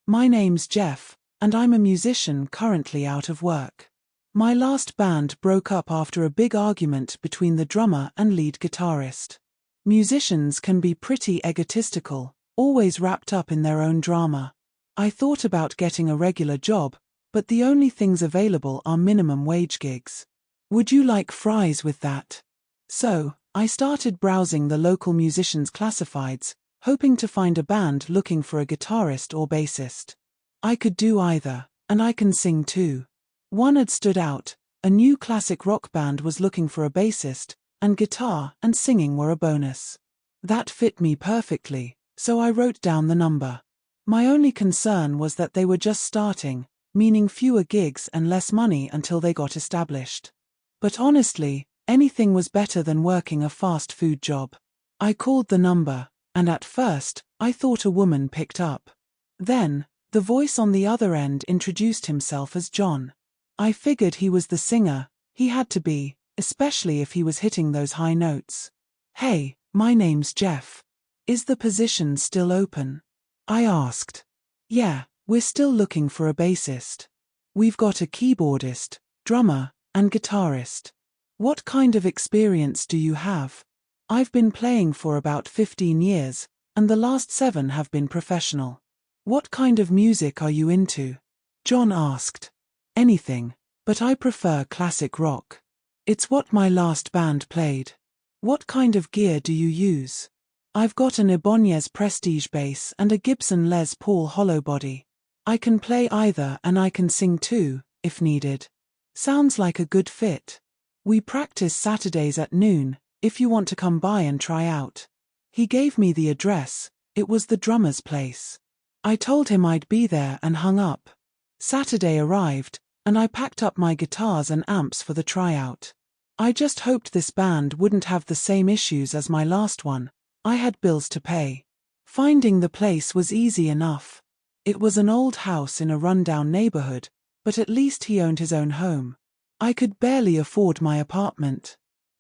My name's Jeff, and I'm a musician currently out of work. My last band broke up after a big argument between the drummer and lead guitarist. Musicians can be pretty egotistical, always wrapped up in their own drama. I thought about getting a regular job, but the only things available are minimum wage gigs. Would you like fries with that? So, I started browsing the local musicians' classifieds, hoping to find a band looking for a guitarist or bassist. I could do either, and I can sing too. One ad stood out: a new classic rock band was looking for a bassist, and guitar and singing were a bonus. That fit me perfectly, so I wrote down the number. My only concern was that they were just starting, meaning fewer gigs and less money until they got established. But honestly, anything was better than working a fast food job. I called the number, and at first, I thought a woman picked up. Then, the voice on the other end introduced himself as John. I figured he was the singer. He had to be, especially if he was hitting those high notes. "Hey, my name's Jeff. Is the position still open?" I asked. "Yeah, we're still looking for a bassist. We've got a keyboardist, drummer, and guitarist. What kind of experience do you have?" "I've been playing for about 15 years, and the last 7 have been professional." "What kind of music are you into?" John asked. "Anything, but I prefer classic rock. It's what my last band played." "What kind of gear do you use?" "I've got an Ibanez Prestige bass and a Gibson Les Paul hollow body. I can play either and I can sing too, if needed." "Sounds like a good fit. We practice Saturdays at noon, if you want to come by and try out." He gave me the address. It was the drummer's place. I told him I'd be there and hung up. Saturday arrived, and I packed up my guitars and amps for the tryout. I just hoped this band wouldn't have the same issues as my last one. I had bills to pay. Finding the place was easy enough. It was an old house in a rundown neighborhood, but at least he owned his own home. I could barely afford my apartment.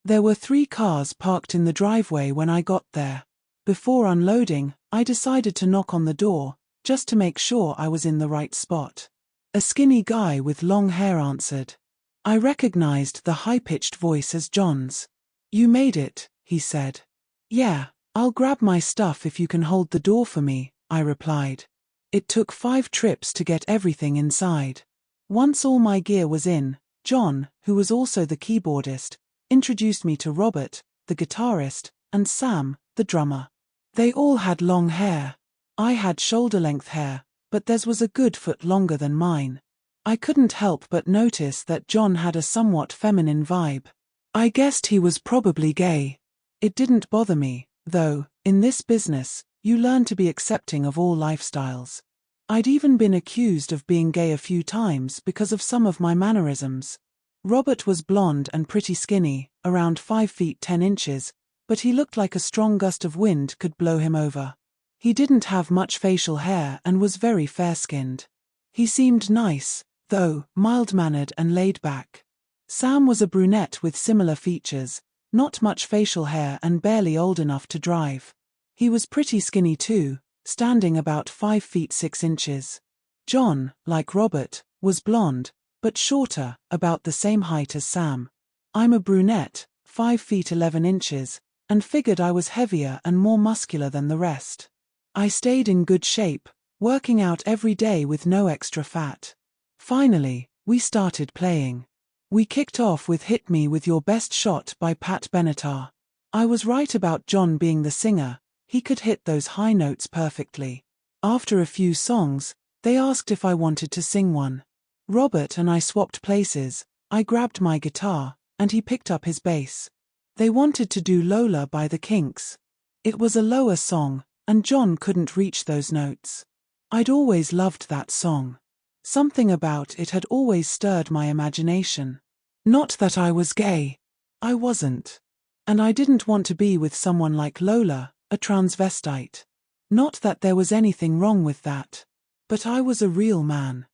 There were 3 cars parked in the driveway when I got there. Before unloading, I decided to knock on the door, just to make sure I was in the right spot. A skinny guy with long hair answered. I recognized the high-pitched voice as John's. "You made it," he said. "Yeah, I'll grab my stuff if you can hold the door for me," I replied. It took 5 trips to get everything inside. Once all my gear was in, John, who was also the keyboardist, introduced me to Robert, the guitarist, and Sam, the drummer. They all had long hair. I had shoulder-length hair, but theirs was a good foot longer than mine. I couldn't help but notice that John had a somewhat feminine vibe. I guessed he was probably gay. It didn't bother me, though. In this business, you learn to be accepting of all lifestyles. I'd even been accused of being gay a few times because of some of my mannerisms. Robert was blonde and pretty skinny, around 5 feet 10 inches, but he looked like a strong gust of wind could blow him over. He didn't have much facial hair and was very fair-skinned. He seemed nice, though, mild-mannered and laid-back. Sam was a brunette with similar features, not much facial hair and barely old enough to drive. He was pretty skinny too, standing about 5 feet 6 inches. John, like Robert, was blonde, but shorter, about the same height as Sam. I'm a brunette, 5 feet 11 inches, and figured I was heavier and more muscular than the rest. I stayed in good shape, working out every day with no extra fat. Finally, we started playing. We kicked off with Hit Me With Your Best Shot by Pat Benatar. I was right about John being the singer. He could hit those high notes perfectly. After a few songs, they asked if I wanted to sing one. Robert and I swapped places. I grabbed my guitar, and he picked up his bass. They wanted to do Lola by the Kinks. It was a lower song, and John couldn't reach those notes. I'd always loved that song. Something about it had always stirred my imagination. Not that I was gay. I wasn't. And I didn't want to be with someone like Lola, a transvestite. Not that there was anything wrong with that. But I was a real man.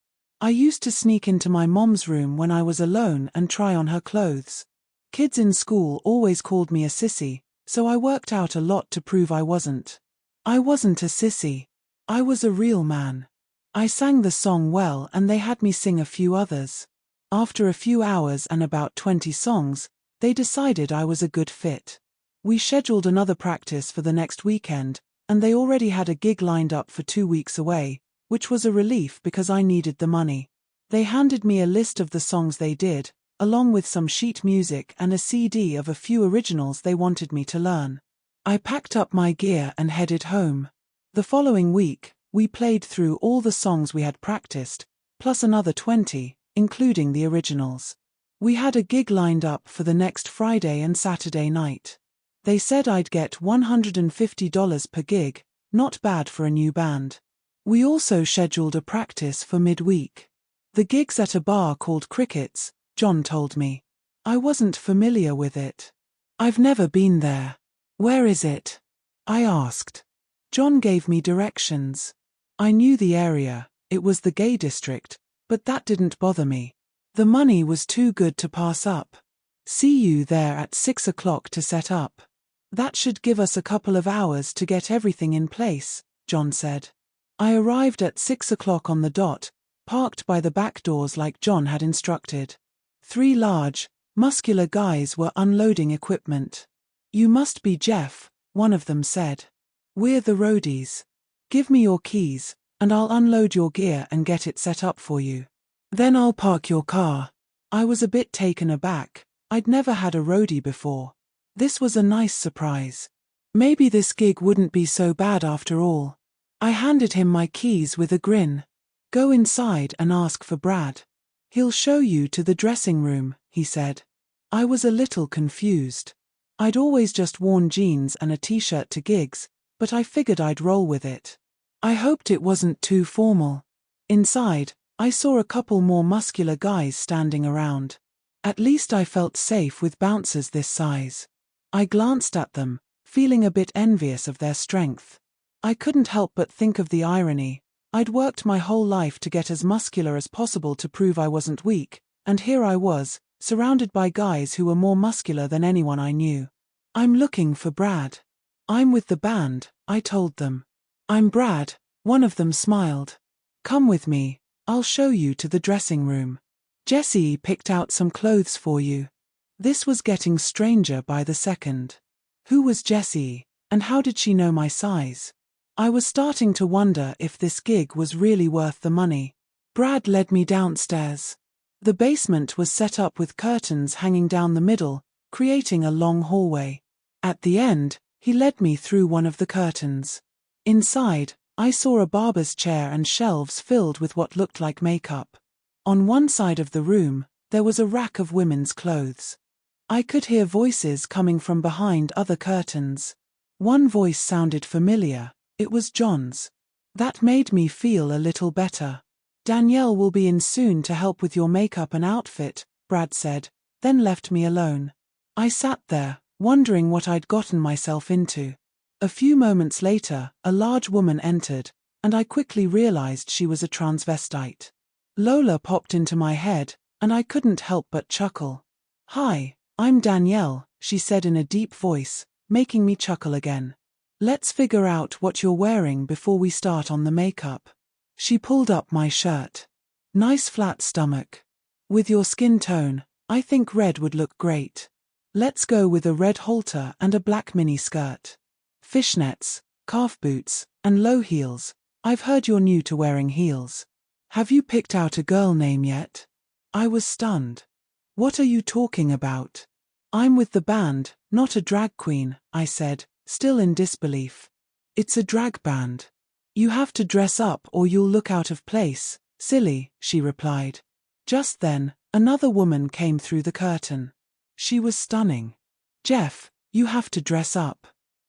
I used to sneak into my mom's room when I was alone and try on her clothes. Kids in school always called me a sissy, so I worked out a lot to prove I wasn't. I wasn't a sissy. I was a real man. I sang the song well and they had me sing a few others. After a few hours and about 20 songs, they decided I was a good fit. We scheduled another practice for the next weekend, and they already had a gig lined up for 2 weeks away, which was a relief because I needed the money. They handed me a list of the songs they did, along with some sheet music and a CD of a few originals they wanted me to learn. I packed up my gear and headed home. The following week, we played through all the songs we had practiced, plus another 20, including the originals. We had a gig lined up for the next Friday and Saturday night. They said I'd get $150 per gig, not bad for a new band. We also scheduled a practice for midweek. The gig's at a bar called Crickets, John told me. I wasn't familiar with it. I've never been there. Where is it? I asked. John gave me directions. I knew the area, it was the gay district, but that didn't bother me. The money was too good to pass up. See you there at 6 o'clock to set up. That should give us a couple of hours to get everything in place, John said. I arrived at 6 o'clock on the dot, parked by the back doors like John had instructed. 3 large, muscular guys were unloading equipment. You must be Jeff, one of them said. We're the roadies. Give me your keys, and I'll unload your gear and get it set up for you. Then I'll park your car. I was a bit taken aback. I'd never had a roadie before. This was a nice surprise. Maybe this gig wouldn't be so bad after all. I handed him my keys with a grin. Go inside and ask for Brad. He'll show you to the dressing room, he said. I was a little confused. I'd always just worn jeans and a t-shirt to gigs, but I figured I'd roll with it. I hoped it wasn't too formal. Inside, I saw a couple more muscular guys standing around. At least I felt safe with bouncers this size. I glanced at them, feeling a bit envious of their strength. I couldn't help but think of the irony. I'd worked my whole life to get as muscular as possible to prove I wasn't weak, and here I was, surrounded by guys who were more muscular than anyone I knew. I'm looking for Brad. I'm with the band, I told them. I'm Brad, one of them smiled. Come with me, I'll show you to the dressing room. Jessie picked out some clothes for you. This was getting stranger by the second. Who was Jessie, and how did she know my size? I was starting to wonder if this gig was really worth the money. Brad led me downstairs. The basement was set up with curtains hanging down the middle, creating a long hallway. At the end, he led me through one of the curtains. Inside, I saw a barber's chair and shelves filled with what looked like makeup. On one side of the room, there was a rack of women's clothes. I could hear voices coming from behind other curtains. One voice sounded familiar, it was John's. That made me feel a little better. Danielle will be in soon to help with your makeup and outfit, Brad said, then left me alone. I sat there, wondering what I'd gotten myself into. A few moments later, a large woman entered, and I quickly realized she was a transvestite. Lola popped into my head, and I couldn't help but chuckle. Hi, I'm Danielle, she said in a deep voice, making me chuckle again. Let's figure out what you're wearing before we start on the makeup. She pulled up my shirt. Nice flat stomach. With your skin tone, I think red would look great. Let's go with a red halter and a black mini skirt. Fishnets, calf boots, and low heels. I've heard you're new to wearing heels. Have you picked out a girl name yet? I was stunned. What are you talking about? I'm with the band, not a drag queen, I said, still in disbelief. It's a drag band. You have to dress up or you'll look out of place, silly, she replied. Just then, another woman came through the curtain. She was stunning. Jeff, you have to dress up.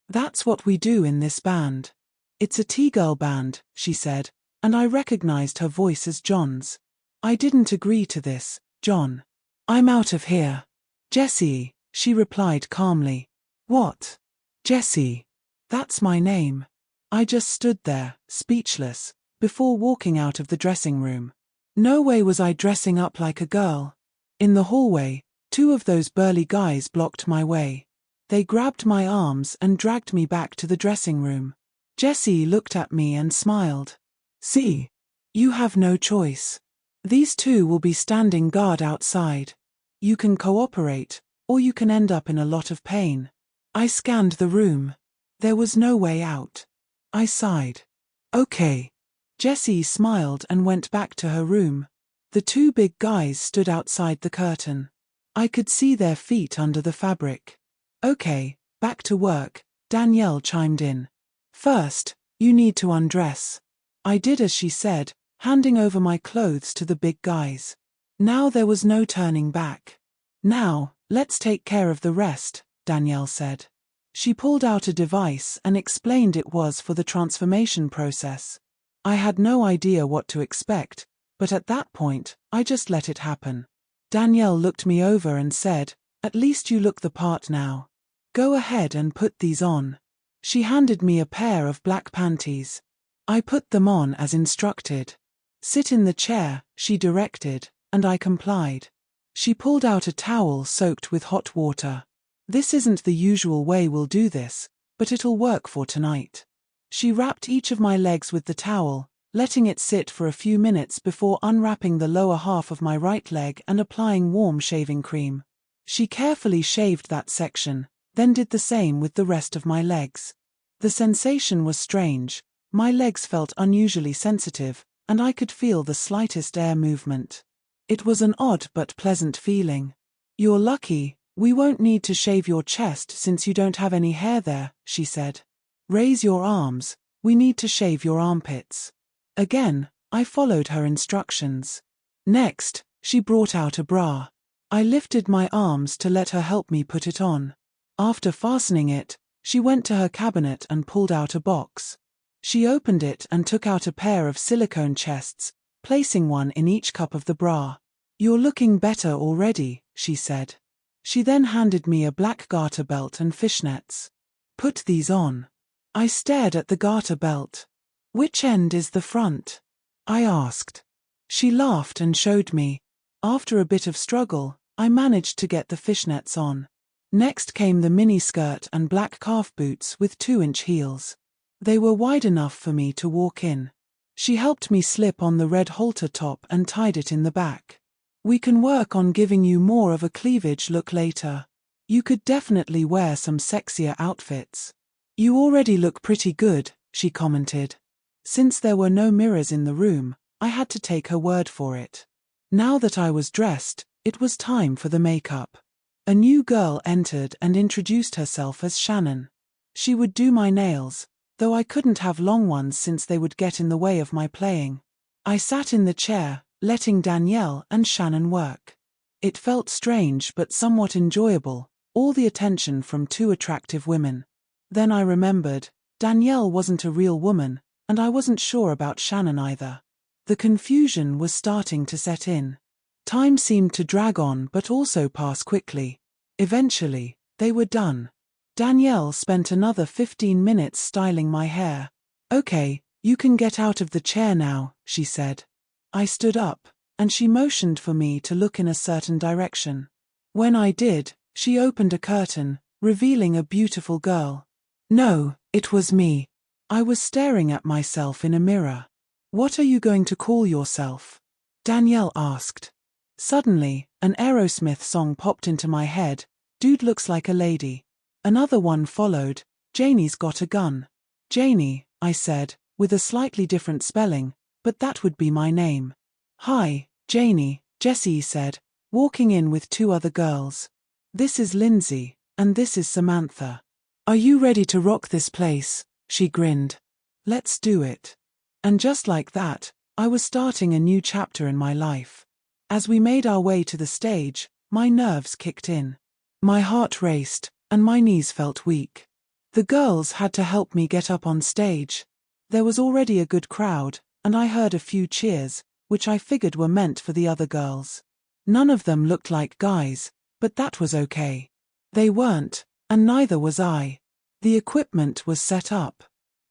That's what we do in this band. It's a T-girl band, she said, and I recognized her voice as John's. I didn't agree to this, John. I'm out of here. Jessie, she replied calmly. What? Jessie. That's my name. I just stood there, speechless, before walking out of the dressing room. No way was I dressing up like a girl. In the hallway, 2 of those burly guys blocked my way. They grabbed my arms and dragged me back to the dressing room. Jessie looked at me and smiled. See? You have no choice. These two will be standing guard outside. You can cooperate, or you can end up in a lot of pain. I scanned the room. There was no way out. I sighed. Okay. Jessie smiled and went back to her room. The two big guys stood outside the curtain. I could see their feet under the fabric. Okay, back to work, Danielle chimed in. First, you need to undress. I did as she said, handing over my clothes to the big guys. Now there was no turning back. Now, let's take care of the rest, Danielle said. She pulled out a device and explained it was for the transformation process. I had no idea what to expect, but at that point, I just let it happen. Danielle looked me over and said, "At least you look the part now. Go ahead and put these on." She handed me a pair of black panties. I put them on as instructed. "Sit in the chair," she directed, and I complied. She pulled out a towel soaked with hot water. "This isn't the usual way we'll do this, but it'll work for tonight." She wrapped each of my legs with the towel, letting it sit for a few minutes before unwrapping the lower half of my right leg and applying warm shaving cream. She carefully shaved that section, then did the same with the rest of my legs. The sensation was strange. My legs felt unusually sensitive, and I could feel the slightest air movement. It was an odd but pleasant feeling. "You're lucky, we won't need to shave your chest since you don't have any hair there," she said. "Raise your arms, we need to shave your armpits." Again, I followed her instructions. Next, she brought out a bra. I lifted my arms to let her help me put it on. After fastening it, she went to her cabinet and pulled out a box. She opened it and took out a pair of silicone chests, placing one in each cup of the bra. "You're looking better already," she said. She then handed me a black garter belt and fishnets. "Put these on." I stared at the garter belt. "Which end is the front?" I asked. She laughed and showed me. After a bit of struggle, I managed to get the fishnets on. Next came the mini skirt and black calf boots with 2-inch heels. They were wide enough for me to walk in. She helped me slip on the red halter top and tied it in the back. "We can work on giving you more of a cleavage look later. You could definitely wear some sexier outfits." "You already look pretty good," she commented. Since there were no mirrors in the room, I had to take her word for it. Now that I was dressed, it was time for the makeup. A new girl entered and introduced herself as Shannon. She would do my nails, though I couldn't have long ones since they would get in the way of my playing. I sat in the chair, letting Danielle and Shannon work. It felt strange but somewhat enjoyable, all the attention from two attractive women. Then I remembered, Danielle wasn't a real woman, and I wasn't sure about Shannon either. The confusion was starting to set in. Time seemed to drag on but also pass quickly. Eventually, they were done. Danielle spent another 15 minutes styling my hair. "Okay, you can get out of the chair now," she said. I stood up, and she motioned for me to look in a certain direction. When I did, she opened a curtain, revealing a beautiful girl. No, it was me. I was staring at myself in a mirror. "What are you going to call yourself?" Danielle asked. Suddenly, an Aerosmith song popped into my head, "Dude Looks Like a Lady." Another one followed, "Janie's Got a Gun." Janie, I said, with a slightly different spelling, but that would be my name. "Hi, Janie," Jessie said, walking in with two other girls. "This is Lindsay, and this is Samantha. Are you ready to rock this place?" She grinned. "Let's do it." And just like that, I was starting a new chapter in my life. As we made our way to the stage, my nerves kicked in. My heart raced, and my knees felt weak. The girls had to help me get up on stage. There was already a good crowd, and I heard a few cheers, which I figured were meant for the other girls. None of them looked like guys, but that was okay. They weren't, and neither was I. The equipment was set up.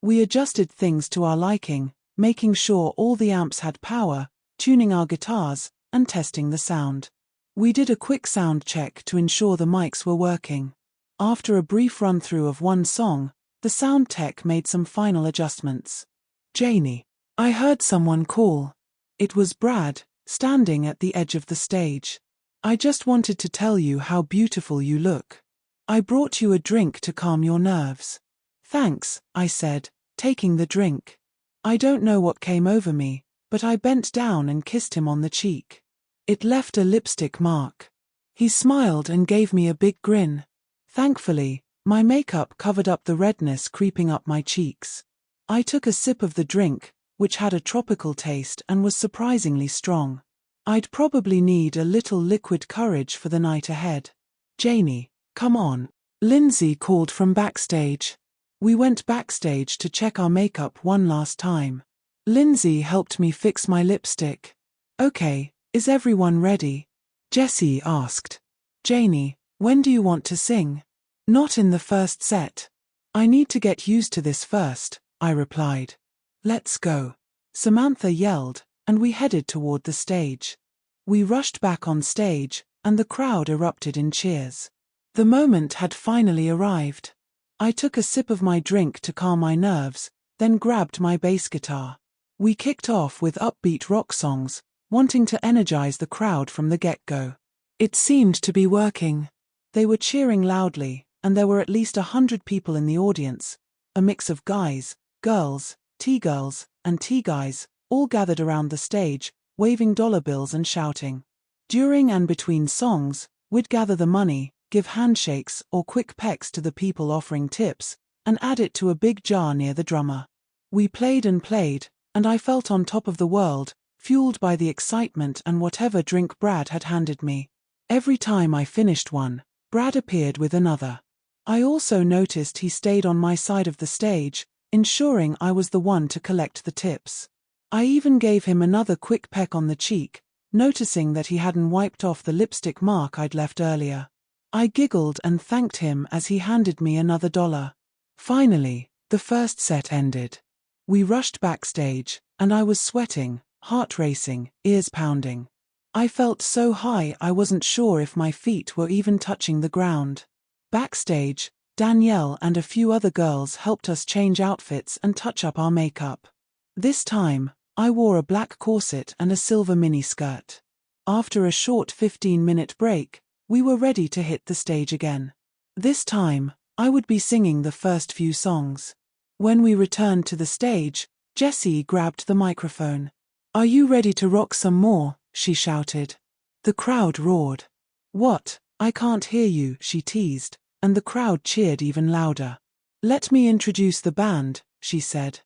We adjusted things to our liking, making sure all the amps had power, tuning our guitars, and testing the sound. We did a quick sound check to ensure the mics were working. After a brief run-through of one song, the sound tech made some final adjustments. "Janie, I heard someone call. It was Brad, standing at the edge of the stage. I just wanted to tell you how beautiful you look. I brought you a drink to calm your nerves. Thanks, I said, taking the drink. I don't know what came over me, but I bent down and kissed him on the cheek. It left a lipstick mark. He smiled and gave me a big grin. Thankfully, my makeup covered up the redness creeping up my cheeks. I took a sip of the drink, which had a tropical taste and was surprisingly strong. I'd probably need a little liquid courage for the night ahead. Janie, come on. Lindsay called from backstage. We went backstage to check our makeup one last time. Lindsay helped me fix my lipstick. Okay, is everyone ready? Jessie asked. Janie, when do you want to sing? Not in the first set. I need to get used to this first, I replied. Let's go. Samantha yelled, and we headed toward the stage. We rushed back on stage, and the crowd erupted in cheers. The moment had finally arrived. I took a sip of my drink to calm my nerves, then grabbed my bass guitar. We kicked off with upbeat rock songs, wanting to energize the crowd from the get-go. It seemed to be working. They were cheering loudly, and there were at least 100 people in the audience, a mix of guys, girls, T-girls, and T-guys, all gathered around the stage, waving dollar bills and shouting. During and between songs, we'd gather the money, give handshakes or quick pecks to the people offering tips, and add it to a big jar near the drummer. We played, and I felt on top of the world, fueled by the excitement and whatever drink Brad had handed me. Every time I finished one, Brad appeared with another. I also noticed he stayed on my side of the stage, ensuring I was the one to collect the tips. I even gave him another quick peck on the cheek, noticing that he hadn't wiped off the lipstick mark I'd left earlier. I giggled and thanked him as he handed me another $1. Finally, the first set ended. We rushed backstage, and I was sweating, heart racing, ears pounding. I felt so high I wasn't sure if my feet were even touching the ground. Backstage, Danielle and a few other girls helped us change outfits and touch up our makeup. This time, I wore a black corset and a silver miniskirt. After a short 15-minute break, we were ready to hit the stage again. This time, I would be singing the first few songs. When we returned to the stage, Jessie grabbed the microphone. "Are you ready to rock some more?" she shouted. The crowd roared. "What? I can't hear you," she teased, and the crowd cheered even louder. "Let me introduce the band," she said.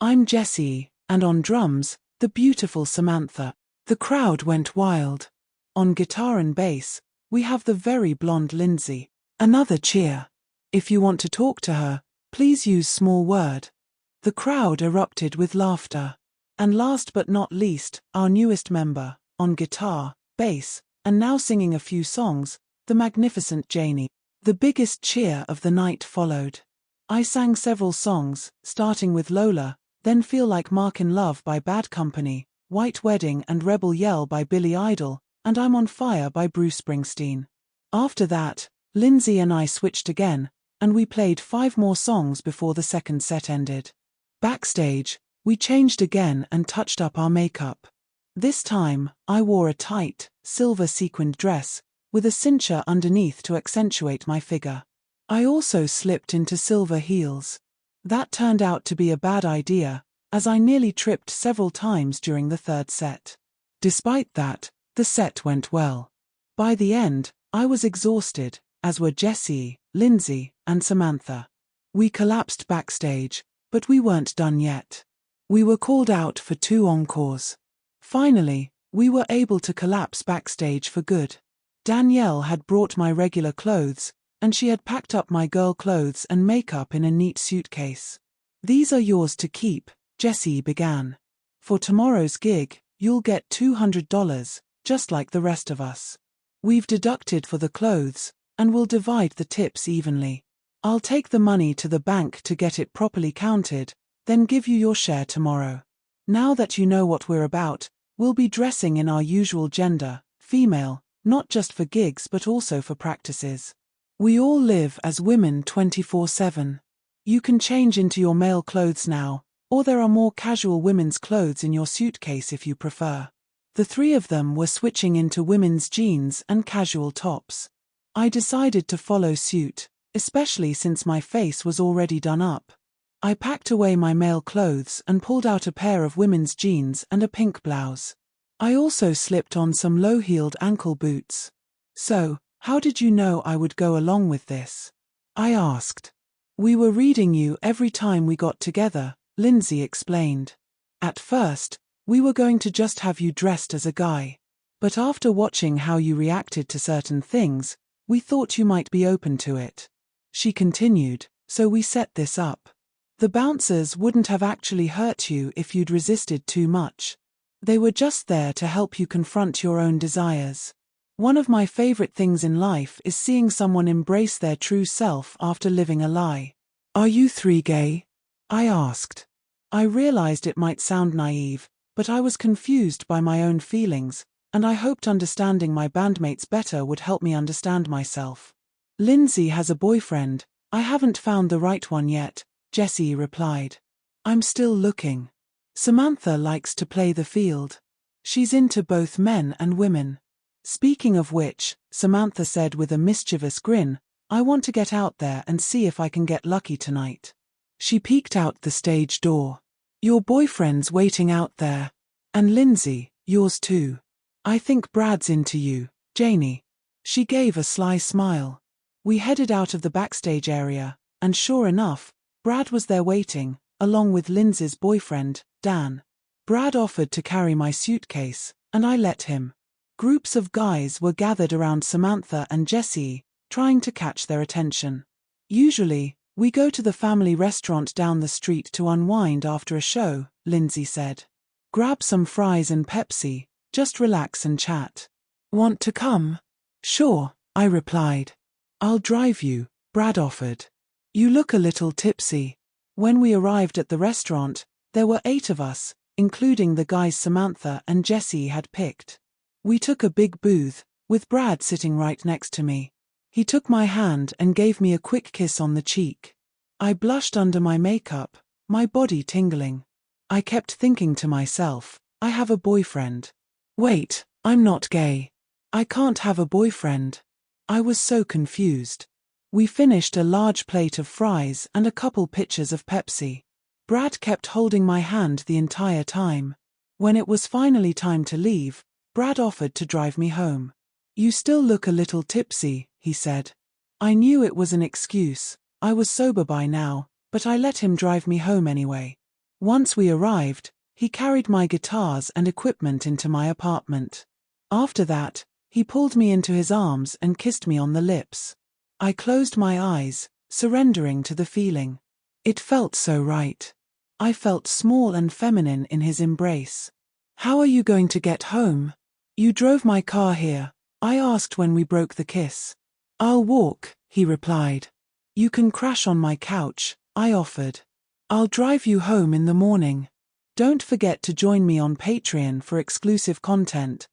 "I'm Jessie, and on drums, the beautiful Samantha." The crowd went wild. On guitar and bass, we have the very blonde Lindsay. Another cheer. "If you want to talk to her, please use small word." The crowd erupted with laughter. And last but not least, our newest member, on guitar, bass, and now singing a few songs, the magnificent Janie. The biggest cheer of the night followed. I sang several songs, starting with Lola, then Feel Like Mark in Love by Bad Company, White Wedding and Rebel Yell by Billy Idol, and I'm on Fire by Bruce Springsteen. After that, Lindsay and I switched again, and we played 5 more songs before the second set ended. Backstage, we changed again and touched up our makeup. This time, I wore a tight, silver sequined dress, with a cincher underneath to accentuate my figure. I also slipped into silver heels. That turned out to be a bad idea, as I nearly tripped several times during the third set. Despite that, the set went well. By the end, I was exhausted, as were Jessie, Lindsay, and Samantha. We collapsed backstage, but we weren't done yet. We were called out for 2 encores. Finally, we were able to collapse backstage for good. Danielle had brought my regular clothes, and she had packed up my girl clothes and makeup in a neat suitcase. "These are yours to keep," Jessie began. "For tomorrow's gig, you'll get $200, just like the rest of us. We've deducted for the clothes, and we'll divide the tips evenly. I'll take the money to the bank to get it properly counted, then give you your share tomorrow. Now that you know what we're about, we'll be dressing in our usual gender, female, not just for gigs but also for practices. We all live as women 24/7. You can change into your male clothes now, Or there are more casual women's clothes in your suitcase if you prefer. The three of them were switching into women's jeans and casual tops. I decided to follow suit, especially since my face was already done up. I packed away my male clothes and pulled out a pair of women's jeans and a pink blouse. I also slipped on some low-heeled ankle boots. "So, how did you know I would go along with this?" I asked. "We were reading you every time we got together," Lindsay explained. "At first, we were going to just have you dressed as a guy. But after watching how you reacted to certain things, we thought you might be open to it." She continued, "So we set this up. The bouncers wouldn't have actually hurt you if you'd resisted too much. They were just there to help you confront your own desires. One of my favorite things in life is seeing someone embrace their true self after living a lie." "Are you three gay?" I asked. I realized it might sound naive, but I was confused by my own feelings, and I hoped understanding my bandmates better would help me understand myself. "Lindsay has a boyfriend. I haven't found the right one yet," Jessie replied. "I'm still looking. Samantha likes to play the field. She's into both men and women." "Speaking of which," Samantha said with a mischievous grin, "I want to get out there and see if I can get lucky tonight." She peeked out the stage door. "Your boyfriend's waiting out there. And Lindsay, yours too. I think Brad's into you, Janie." She gave a sly smile. We headed out of the backstage area, and sure enough, Brad was there waiting, along with Lindsay's boyfriend, Dan. Brad offered to carry my suitcase, and I let him. Groups of guys were gathered around Samantha and Jessie, trying to catch their attention. "Usually, we go to the family restaurant down the street to unwind after a show," Lindsay said. "Grab some fries and Pepsi, just relax and chat." "Want to come?" "Sure," I replied. "I'll drive you," Brad offered. "You look a little tipsy." When we arrived at the restaurant, there were 8 of us, including the guys Samantha and Jessie had picked. We took a big booth, with Brad sitting right next to me. He took my hand and gave me a quick kiss on the cheek. I blushed under my makeup, my body tingling. I kept thinking to myself, I have a boyfriend. Wait, I'm not gay. I can't have a boyfriend. I was so confused. We finished a large plate of fries and a couple pitchers of Pepsi. Brad kept holding my hand the entire time. When it was finally time to leave, Brad offered to drive me home. "You still look a little tipsy," he said. I knew it was an excuse. I was sober by now, but I let him drive me home anyway. Once we arrived, he carried my guitars and equipment into my apartment. After that, he pulled me into his arms and kissed me on the lips. I closed my eyes, surrendering to the feeling. It felt so right. I felt small and feminine in his embrace. "How are you going to get home?" "You drove my car here," I asked when we broke the kiss. "I'll walk," he replied. "You can crash on my couch," I offered. "I'll drive you home in the morning. Don't forget to join me on Patreon for exclusive content,"